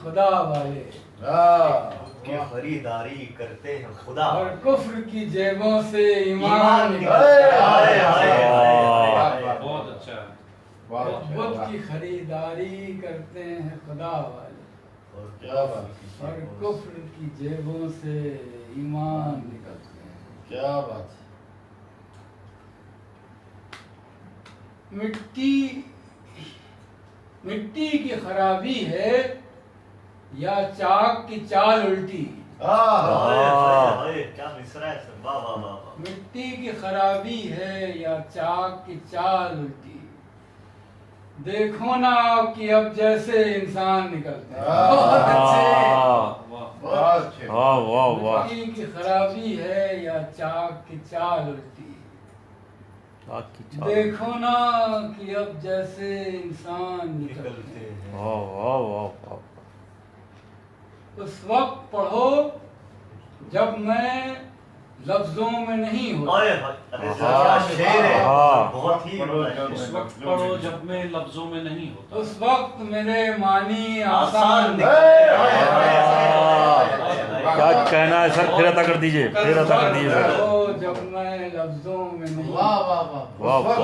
खुदा वाले, की खरीदारी करते हैं खुदा, और कुफ्र की जेबों से ईमान निकलते बहुत अच्छा है। बुत की खरीदारी करते हैं खुदा वाले, और कुफ्र की जेबों से ईमान निकलते हैं। क्या बात है। मिट्टी की खराबी है या चाक की चाल उल्टी। क्या मिसरा है सर, वाह वाह वाह। मिट्टी की खराबी है या चाक की चाल उल्टी, देखो ना आप कि अब जैसे इंसान निकलते हैं। बहुत अच्छे। मिट्टी की खराबी है या चाक की चाल उल्टी, देखो ना कि अब जैसे इंसान निकलते हैं। उस वक्त पढ़ो जब मैं लफ्जों में नहीं होता। बहुत ही उस वक्त पढ़ो जब मैं लफ्जों में नहीं होता। उस वक्त मेरे मानी आसान क्या कहना है सर, फिर अता कर दीजिए, फिर अता कर दीजिए सर। जब मैं लफ्जों में नहीं, वाह वाह वाह वाह वाह।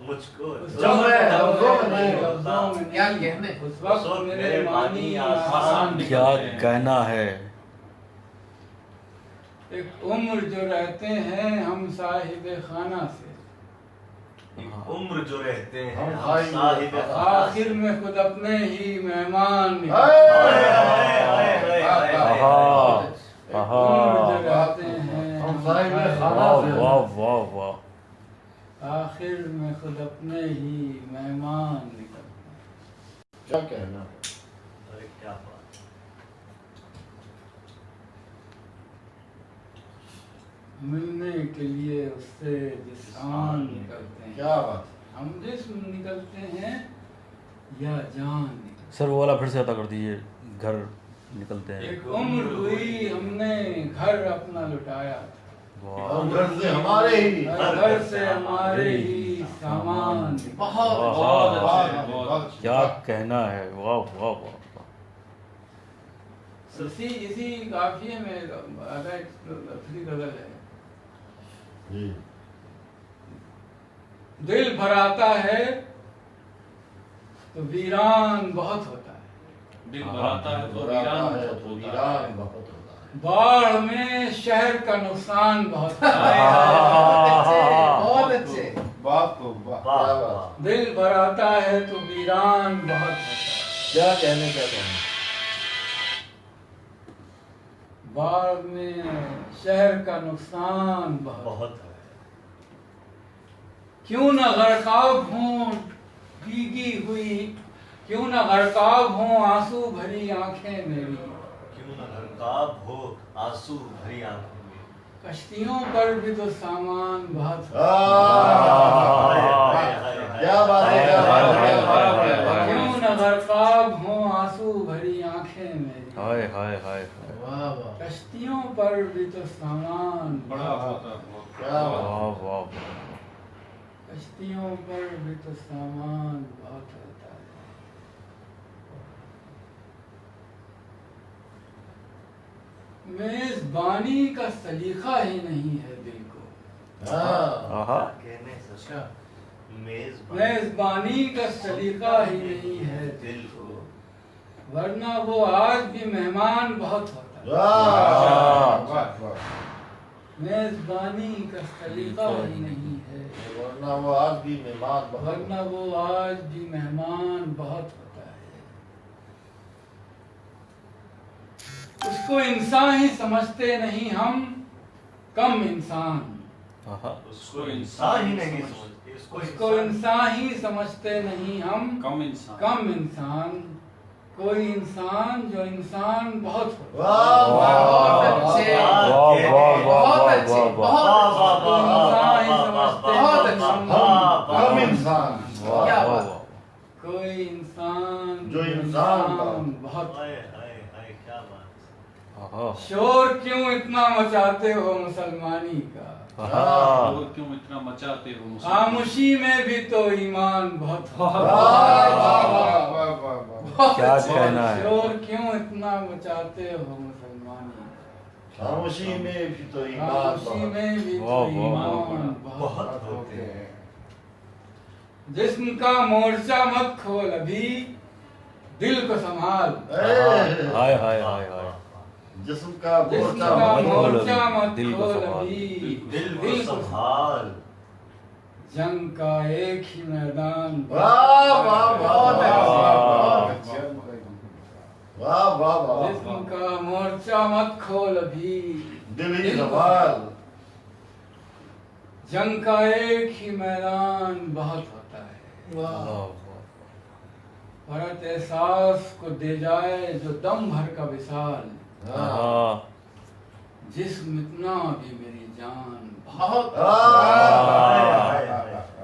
मुझको जब मैं लफ्जों में नहीं लफ्जों में क्या नहीं, कहने। उस वक्त मेरे मानी आसान क्या कहना है। एक उम्र जो रहते हैं हम साहिब खाना से, उम्र जो रहते हैं हम साहिब आखिर में खुद अपने ही मेहमान हाय, निकलते हैं। उम्र जो रहते हैं हम साहिब खाना वाह से वाह वाह वाह। आखिर में खुद अपने ही मेहमान निकलते हैं। क्या कहना। अरे क्या बात। मिलने के लिए उससे जिस्म निकलते हैं। क्या बात। हम जिस्म निकलते हैं या जान निकलते सर वो वाला फिर से अता कर दीजिए, घर निकलते हैं। हैं। एक उम्र हुई हमने घर अपना लुटाया, और घर से हमारे ही घर से हमारे ही सामान निकलते हैं। बहुत बहुत बहुत अच्छे, बहुत क्या कहना है, वाह वाह वाह। इसी काफिये में आधा दूसरी गजल है। जी। दिल भराता है तो वीरान बहुत होता है, दिल भराता है तो वीरान है तो होता वीरान है। बहुत होता है। बाढ़ में शहर का नुकसान बहुत है। बहुत अच्छे। बात तो वाह क्या बात। वाह। दिल भराता है तो वीरान बहुत होता है, क्या कहने क्या कहने। बाढ़ में शहर का नुकसान बहुत बहुत है। क्यों न गरकाब हूँ भीगी हुई, क्यों न गरकाब हूँ आंसू भरी आंखें मेरी, क्यों न हरकाब हो आंसू भरी आंखों में। कश्तियों पर भी तो सामान बहुत है। क्या बात है क्या बात है क्या बात है। क्यों न गरकाब हूँ आंसू भरी आंखें मेरी, हाय हाय हाय। वाह वाह कश्तियों पर भी तो सामान बड़ा होता है, क्या बात। वाह वाह। कश्तियों पर भी तो सामान बहुत होता है। मेजबानी का सलीका ही नहीं है दिल को, आहा। कहने से मेजबान मेजबानी का सलीका ही नहीं है दिल को, वरना वो आज भी मेहमान बहुत होता है। वाह वाह। मेजबानी का सलीका ही नहीं है, वरना वो आज भी मेहमान वरना वो आज भी मेहमान बहुत होता है। उसको इंसान ही समझते नहीं हम, कम इंसान। आहा। उसको इंसान ही नहीं समझते, उसको इंसान ही समझते नहीं हम, कम इंसान। कम इंसान। कोई इंसान जो इंसान बहुत होता है। वाह वाह बहुत अच्छे। वाह वाह वाह वाह वाह वाह। कम इंसान। वाह वाह। कोई इंसान जो इंसान बहुत। हाय हाय हाय क्या बात। आहा। शोर क्यों इतना मचाते हो मुसलमानी का, हाँ और क्यों इतना मचाते हो मुसीबत? खामोशी में भी तो ईमान बहुत वाह वाह वाह वाह वाह वाह। क्या कहना है शोर क्यों इतना मचाते हो मुसलमानी, खामोशी में भी तो ईमान खामोशी में भी तो वाह, वाह, ईमान बहुत बहुत होते हैं। जिस्म का मोर्चा मत खोल अभी, दिल को संभाल। हाय हाय हाय हाय जिस्म का जिस्म मोर्चा का मत खोल मोर्चा अभी, मत दिल को खोल संभाल। अभी, दिल को संभाल। जंग का एक ही मैदान। वाह वाह वाह वाह। वाह वाह वाह। जिस्म का मोर्चा मत खोल अभी, दिल ही दिल को संभाल। जंग का एक ही मैदान बहुत होता है। वाह। भरत एहसास को दे जाए जो दम भर का विशाल, हाँ जिस्म इतना भी मेरी जान। बहुत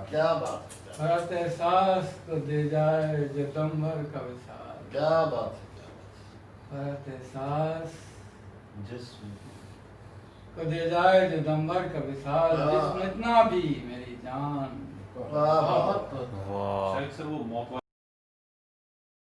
क्या बात है, भरत एहसास को दे जाए जो दम भर का विशाल, क्या बात भरत एहसास जिस्म को दे जाए जो दम भर का विशाल, जिस्म इतना भी मेरी जान। है। वाह वाह। वाह शायद सर वो मौत वाली